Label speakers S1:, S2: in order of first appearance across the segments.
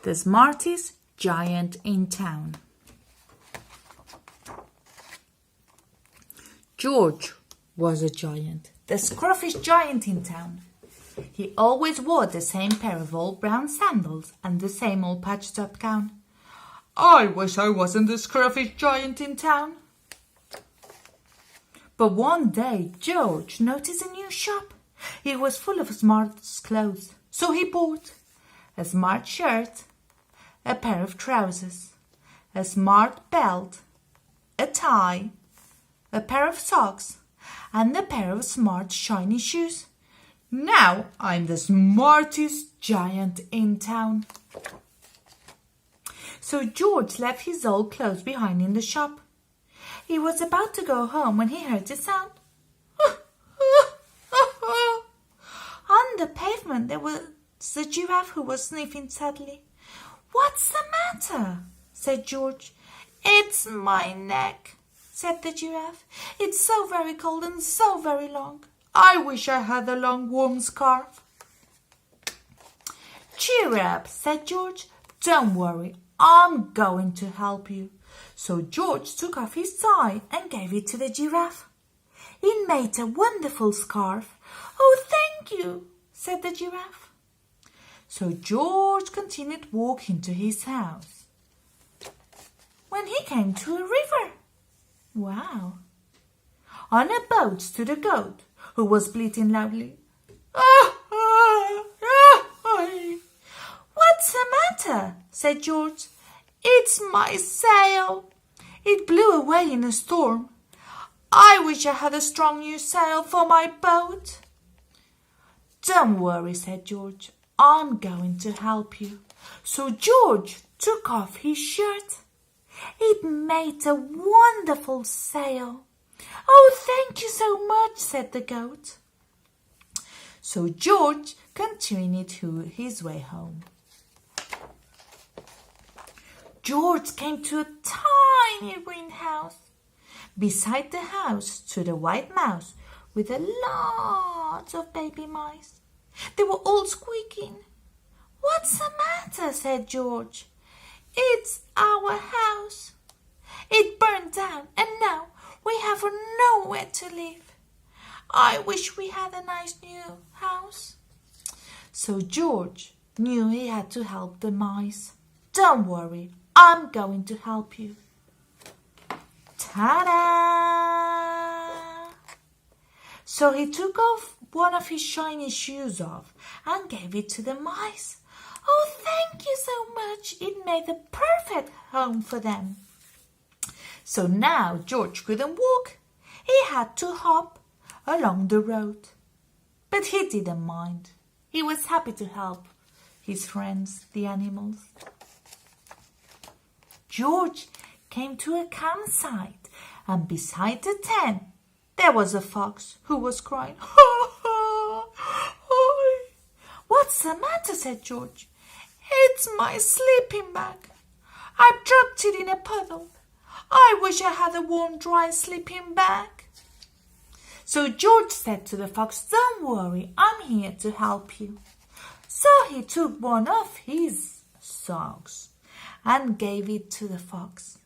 S1: The smartest giant in town. George was a giant, the scruffiest giant in town. He always wore the same pair of old brown sandals and the same old patched-up gown. I wish I wasn't the scruffiest giant in town. But one day George noticed a new shop. It was full of smart clothes, so he bought a smart shirt, a pair of trousers, a smart belt, a tie, a pair of socks, and a pair of smart shiny shoes. Now I'm the smartest giant in town. So George left his old clothes behind in the shop. He was about to go home when he heard a sound. On the pavement there was a giraffe who was sniffing sadly. "What's the matter?" said George. "It's my neck," said the giraffe. "It's so very cold and so very long. I wish I had a long warm scarf." "Cheer up," said George. "Don't worry, I'm going to help you." So George took off his tie and gave it to the giraffe. It made a wonderful scarf. "Oh, thank you," said the giraffe. So George continued walking to his house. When he came to a river, wow! On a boat stood a goat who was bleating loudly. "What's the matter?" said George. "It's my sail. It blew away in a storm. I wish I had a strong new sail for my boat." "Don't worry," said George. "I'm going to help you." So George took off his shirt. It made a wonderful sail. "Oh, thank you so much," said the goat. So George continued his way home. George came to a tiny greenhouse. Beside the house stood a white mouse with a lot of baby mice. They were all squeaking. "What's the matter?" said George. "It's our house. It burned down and now we have nowhere to live. I wish we had a nice new house." So George knew he had to help the mice. "Don't worry, I'm going to help you." Ta-da! So he took off one of his shiny shoes and gave it to the mice. "Oh, thank you so much. It made a perfect home for them." So now George couldn't walk. He had to hop along the road. But he didn't mind. He was happy to help his friends, the animals. George came to a campsite, and beside the tent there was a fox who was crying. "What's the matter?" said George. "It's my sleeping bag. I've dropped it in a puddle. I wish I had a warm, dry sleeping bag." So George said to the fox, "Don't worry, I'm here to help you." So he took one of his socks and gave it to the fox.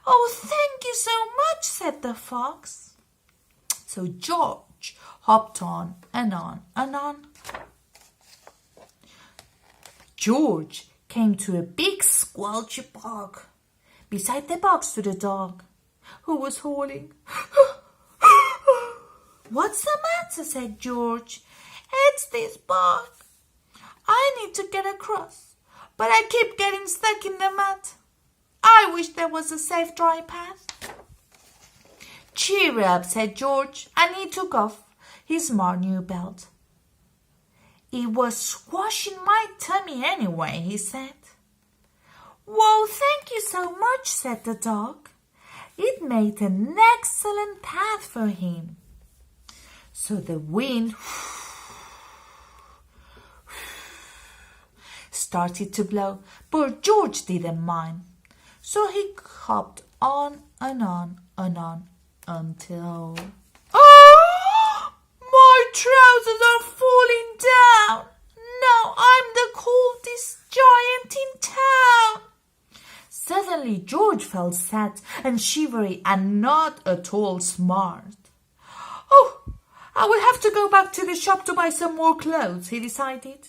S1: "Oh, thank you so much," said the fox. So George hopped on and on and on. George came to a big squelchy bog. Beside the bog stood a dog who was howling. "What's the matter?" said George. "It's this bog. I need to get across, but I keep getting stuck in the mud. I wish there was a safe dry path." "Cheer up," said George, and he took off his smart new belt. "It was squashing my tummy anyway," he said. "Whoa, thank you so much," said the dog. It made an excellent path for him. So the wind started to blow, but George didn't mind. So he hopped on and on and on until... "Oh, my trousers are falling down. Now I'm the coldest giant in town. Suddenly George felt sad and shivery and not at all smart. Oh, I will have to go back to the shop to buy some more clothes, he decided.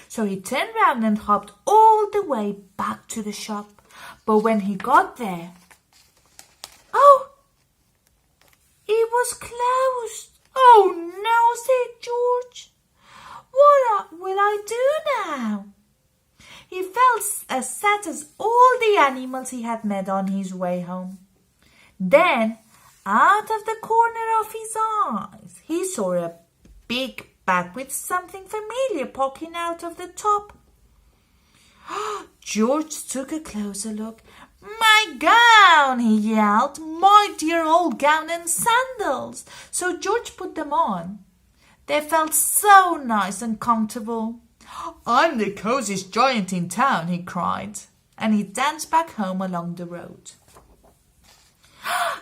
S1: So he turned round and hopped all the way back to the shop. But when he got there, oh, it was closed. Oh no, said George. What will I do now? He felt as sad as all the animals he had met on his way home. Then, out of the corner of his eyes, he saw a big bag with something familiar poking out of the top. George took a closer look. My gown, he yelled, my dear old gown and sandals. So George put them on. They felt so nice and comfortable. I'm the coziest giant in town, he cried, and he danced back home along the road.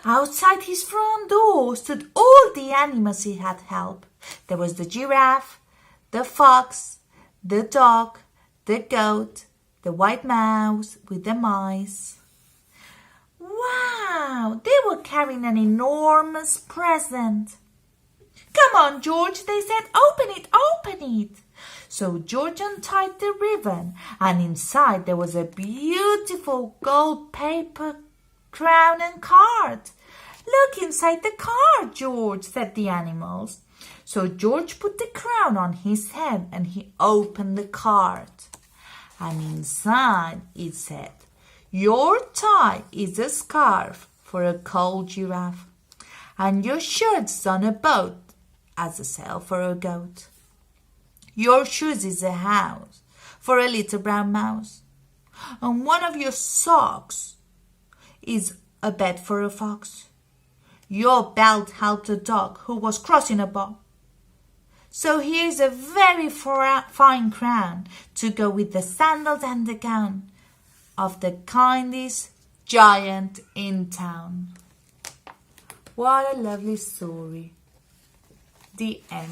S1: Outside his front door stood all the animals he had helped. There was the giraffe, the fox, the dog, the goat, the white mouse with the mice. Wow, they were carrying an enormous present. Come on, George, they said, open it, open it. So George untied the ribbon, and inside there was a beautiful gold paper crown and card. Look inside the card, George, said the animals. So George put the crown on his head and he opened the card. And inside it said, your tie is a scarf for a cold giraffe, and your shirt's on a boat as a sail for a goat. Your shoes is a house for a little brown mouse, and one of your socks is a bed for a fox. Your belt helped a dog who was crossing a bog. So here's a very fine crown to go with the sandals and the gown of the kindest giant in town. What a lovely story. The end.